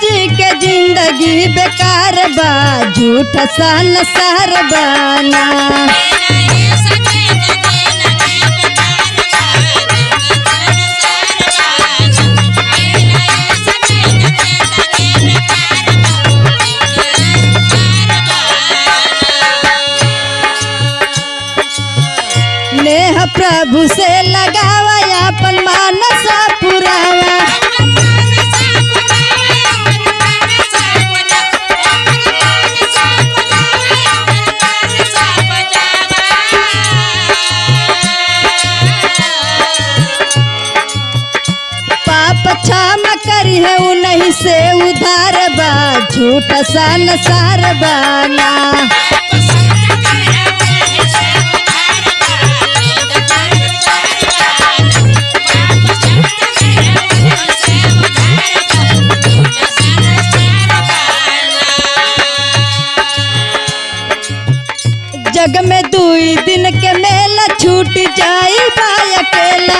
जी के जिंदगी बेकार बा झूठा संसार बाना। नेह प्रभु से लगावा अपन मानस पुरावा। पाप क्षमा करी है उन्हीं से उधार बा झूठा संसार बाना। जग में दुई दिन के मेला छूट जाई बा अकेला।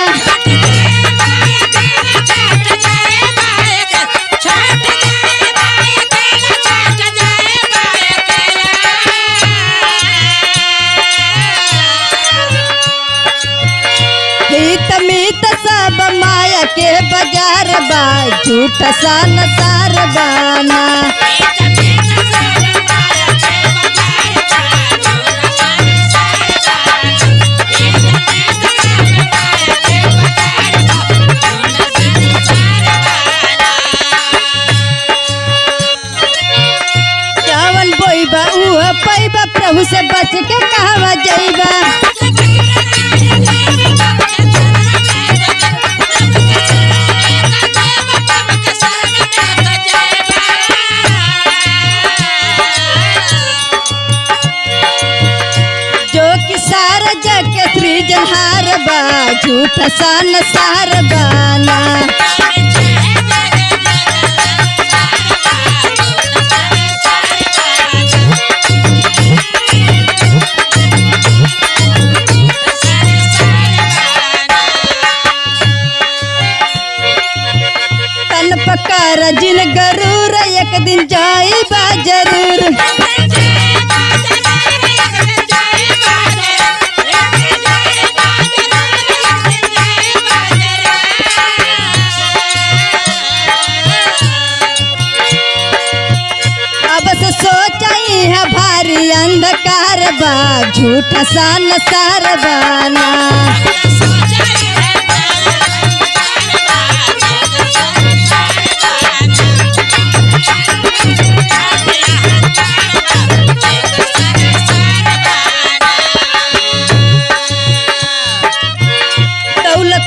हित मित सब माया के बाजार बा झूठा संसार बाना। पैबा प्रभु से बच के कहवा जाइबा। जो कि सारा जग के सृजनहार बा झूठा संसार बाना। पकार जिन गरूर एक दिन जाइबा जरूर। अब से सोचाई है भारी अंधकार बा झूठा संसार बाना।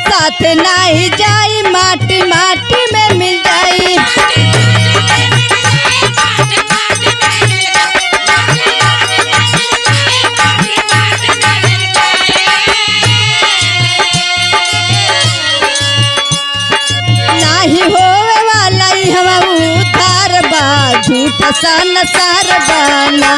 साथ नहीं जाई माटी माटी में मिल जाई। नाही होवे वाला हवा उधार बा झूठा संसार बाना।